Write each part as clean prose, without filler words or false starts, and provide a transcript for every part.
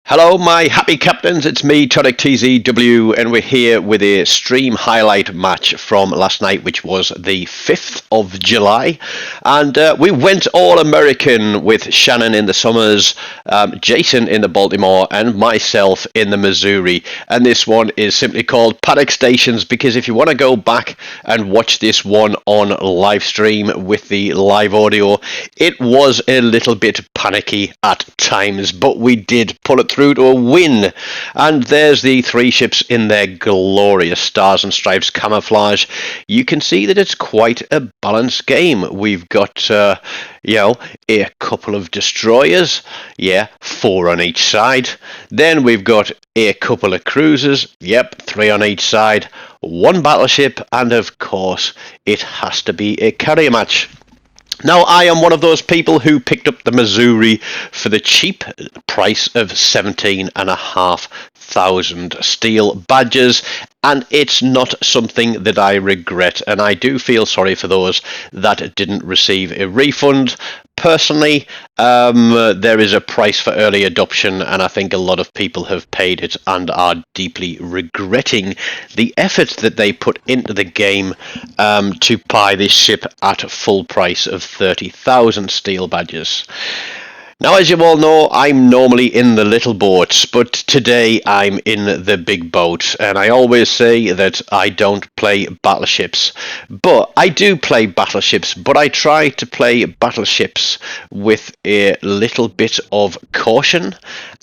Hello, my happy captains. It's me, TONIK TZW, and we're here with a stream highlight match from last night, which was the 5th of July. And we went all American with Shannon in the Summers, Jason in the Baltimore, and myself in the Missouri. And this one is simply called Paddock Stations because if you want to go back and watch this one on live stream with the live audio, it was a little bit panicky at times, but we did pull it through to a win. And there's the three ships in their glorious stars and stripes camouflage. You can see that it's quite a balanced game. We've got a couple of destroyers, 4 on each side. Then we've got a couple of cruisers, 3 on each side, 1 battleship, and of course it has to be a carrier match. Now, I am one of those people who picked up the Missouri for the cheap price of 17,500 steel badges, and it's not something that I regret, and I do feel sorry for those that didn't receive a refund. Personally, there is a price for early adoption, and I think a lot of people have paid it and are deeply regretting the effort that they put into the game to buy this ship at full price of 30,000 steel badges. Now, as you all know, I'm normally in the little boats, but today I'm in the big boat, and I always say that I don't play battleships. But I do play battleships, but I try to play battleships with a little bit of caution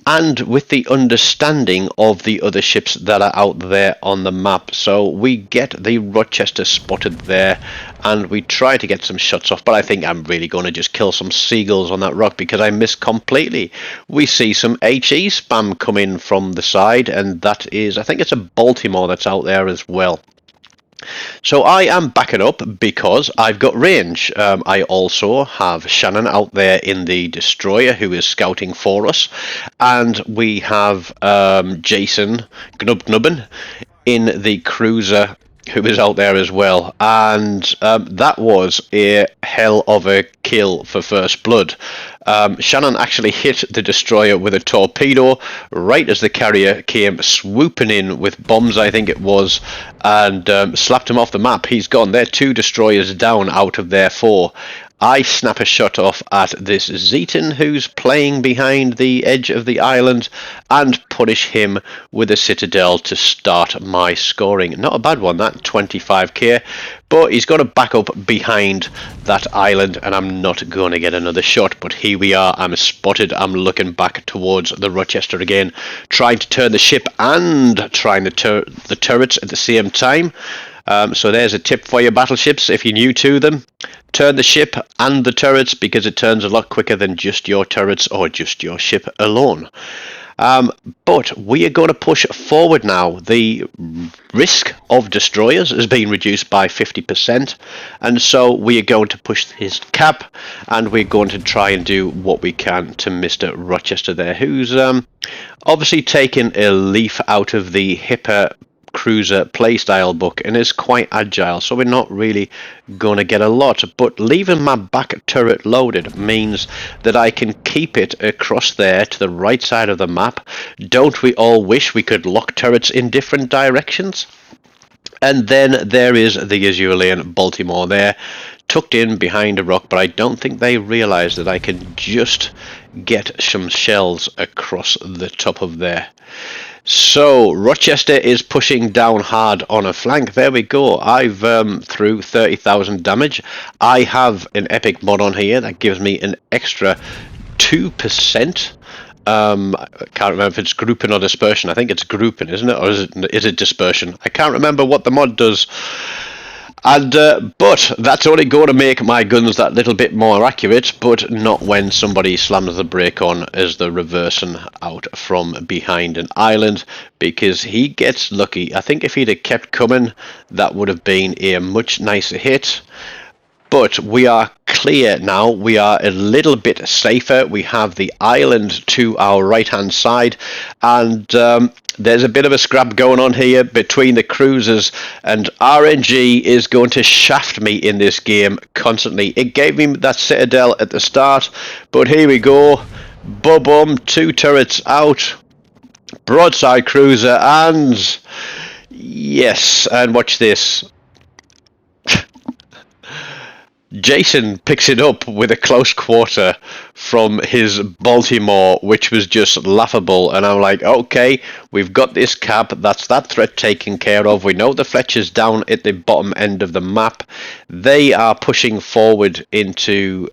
and with the understanding of the other ships that are out there on the map. So we get the Rochester spotted there, and we try to get some shots off, but I think I'm really going to just kill some seagulls on that rock because I missed completely. We see some HE spam come in from the side, and that is, I think it's a Baltimore that's out there as well. So I am backing up because I've got range. I also have Shannon out there in the destroyer who is scouting for us, and we have Jason Gnubben in the cruiser who is out there as well, and that was a hell of a kill for first blood. Shannon actually hit the destroyer with a torpedo right as the carrier came swooping in with bombs, I think it was, and slapped him off the map. He's gone. They're 2 destroyers down out of their 4. I snap a shot off at this Zeton who's playing behind the edge of the island and punish him with a citadel to start my scoring. Not a bad one, that 25k, but he's got to back up behind that island and I'm not going to get another shot. But here we are, I'm spotted, I'm looking back towards the Rochester again, trying to turn the ship and trying to turn the turrets at the same time. So there's a tip for your battleships if you're new to them. Turn the ship and the turrets because it turns a lot quicker than just your turrets or just your ship alone. But we are going to push forward now. The risk of destroyers has been reduced by 50%, and so we are going to push his cap, and we're going to try and do what we can to Mr. Rochester there, who's obviously taken a leaf out of the hipper cruiser playstyle book and is quite agile, so we're not really going to get a lot, but leaving my back turret loaded means that I can keep it across there to the right side of the map. Don't we all wish we could lock turrets in different directions? And then there is the Azulian Baltimore there, tucked in behind a rock, but I don't think they realise that I can just get some shells across the top of there. So Rochester is pushing down hard on a flank. There we go. I've through 30,000 damage. I have an epic mod on here that gives me an extra 2%. I can't remember if it's grouping or dispersion. I think it's grouping, isn't it? Or is it dispersion? I can't remember what the mod does. And but that's only going to make my guns that little bit more accurate, but not when somebody slams the brake on as they're reversing out from behind an island, because he gets lucky. I think if he'd have kept coming, that would have been a much nicer hit. But we are clear now. We are a little bit safer. We have the island to our right hand side, and there's a bit of a scrap going on here between the cruisers, and RNG is going to shaft me in this game constantly. It gave me that citadel at the start, but here we go. Boom, 2 turrets out. broadside cruiser, and yes, and watch this. Jason picks it up with a close quarter from his Baltimore, which was just laughable. And I'm like, okay, we've got this cap. That's that threat taken care of. We know the Fletcher's down at the bottom end of the map. They are pushing forward into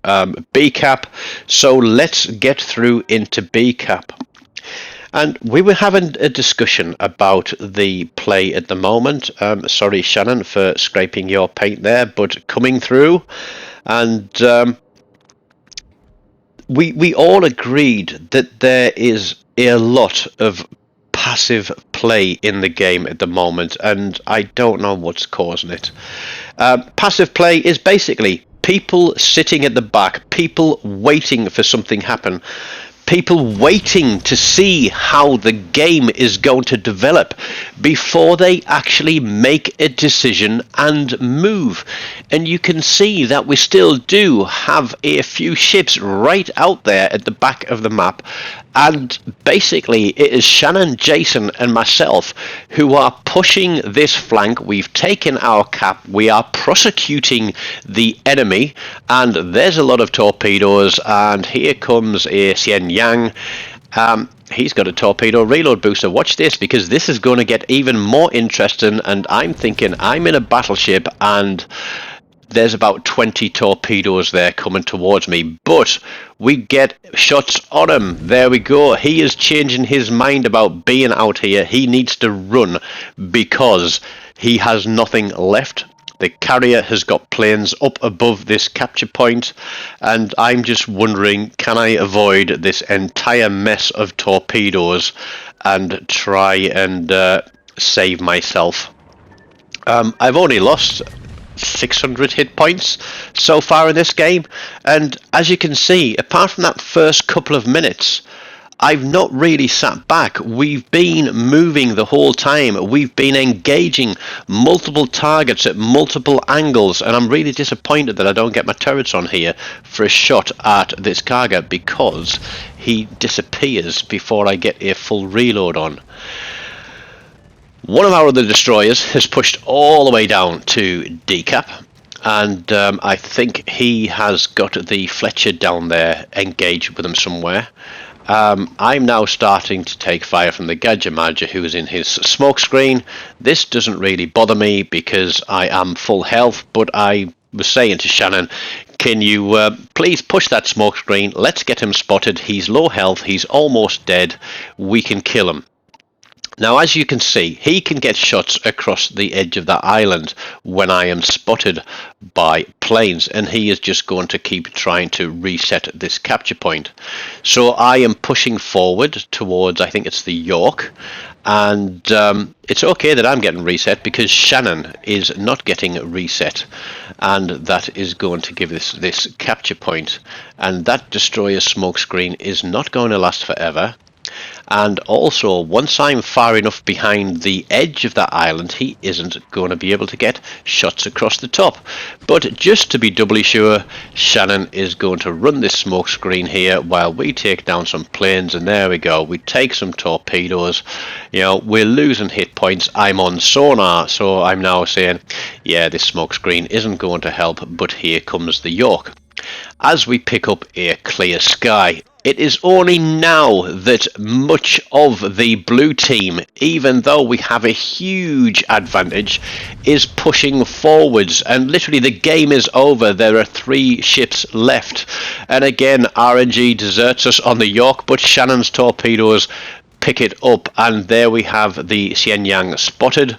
B cap. So let's get through into B cap. And we were having a discussion about the play at the moment. Sorry, Shannon, for scraping your paint there, but coming through. And we all agreed that there is a lot of passive play in the game at the moment, and I don't know what's causing it. Passive play is basically people sitting at the back, people waiting for something happen, people waiting to see how the game is going to develop before they actually make a decision and move. And you can see that we still do have a few ships right out there at the back of the map, and basically it is Shannon, Jason and myself who are pushing this flank. We've taken our cap, we are prosecuting the enemy, and there's a lot of torpedoes, and here comes a Xian Yang. He's got a torpedo reload booster. Watch this, because this is going to get even more interesting, and I'm thinking I'm in a battleship and there's about 20 torpedoes there coming towards me, but we get shots on him. There we go. He is changing his mind about being out here. He needs to run because he has nothing left. The carrier has got planes up above this capture point, and I'm just wondering, can I avoid this entire mess of torpedoes and try and save myself? I've only lost 600 hit points so far in this game, and as you can see, apart from that first couple of minutes, I've not really sat back. We've been moving the whole time. We've been engaging multiple targets at multiple angles, and I'm really disappointed that I don't get my turrets on here for a shot at this cargo, because he disappears before I get a full reload on. One of our other destroyers has pushed all the way down to decap, and I think he has got the Fletcher down there engaged with him somewhere. I'm now starting to take fire from the Gadget Manager, who is in his smoke screen. This doesn't really bother me because I am full health, but I was saying to Shannon, can you please push that smoke screen? Let's get him spotted. He's low health, he's almost dead, we can kill him. Now, as you can see, he can get shots across the edge of that island when I am spotted by planes, and he is just going to keep trying to reset this capture point. So I am pushing forward towards, I think it's the York, and it's okay that I'm getting reset because Shannon is not getting reset, and that is going to give us this capture point. And that destroyer smoke screen is not going to last forever. And also, once I'm far enough behind the edge of that island, he isn't going to be able to get shots across the top. But just to be doubly sure, Shannon is going to run this smoke screen here while we take down some planes, and there we go. We take some torpedoes. You know, we're losing hit points. I'm on sonar, so I'm now saying, yeah, this smoke screen isn't going to help, but here comes the York. As we pick up a clear sky, it is only now that much of the blue team, even though we have a huge advantage, is pushing forwards, and literally the game is over. There are 3 ships left, and again RNG deserts us on the York, but Shannon's torpedoes pick it up, and there we have the Xianyang spotted.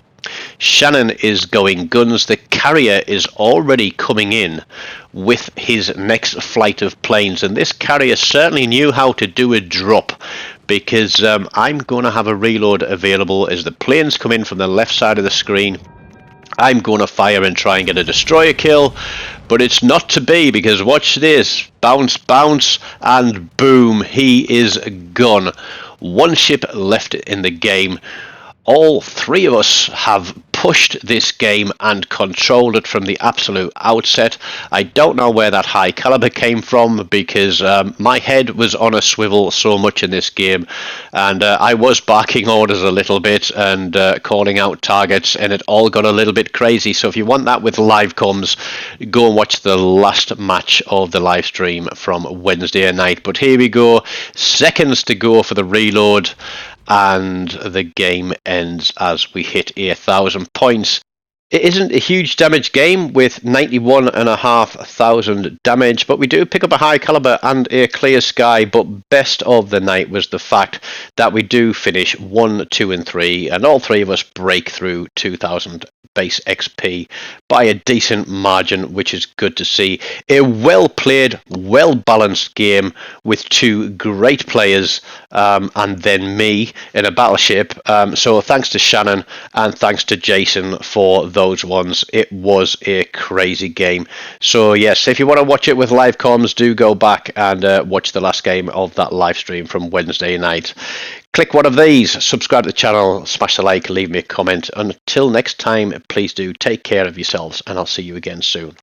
Shannon is going guns. The carrier is already coming in with his next flight of planes, and this carrier certainly knew how to do a drop, because I'm going to have a reload available as the planes come in from the left side of the screen. I'm going to fire and try and get a destroyer kill, but it's not to be, because watch this, bounce, bounce, and boom, he is gone. 1 ship left in the game. All 3 of us have pushed this game and controlled it from the absolute outset. I don't know where that high caliber came from, because my head was on a swivel so much in this game, and I was barking orders a little bit and calling out targets, and it all got a little bit crazy. So if you want that with live comms, go and watch the last match of the live stream from Wednesday night. But here we go, seconds to go for the reload, and the game ends as we hit 8,000 points. It isn't a huge damage game with 91,500 damage, but we do pick up a high caliber and a clear sky. But best of the night was the fact that we do finish 1, 2 and 3, and all three of us break through 2,000 base XP by a decent margin, which is good to see. A well played, well balanced game with two great players, and then me in a battleship. So thanks to Shannon and thanks to Jason for those ones. It was a crazy game. So yes, if you want to watch it with live comms, do go back and watch the last game of that live stream from Wednesday night. Click one of these, subscribe to the channel, smash the like, leave me a comment. Until next time, please do take care of yourselves, and I'll see you again soon.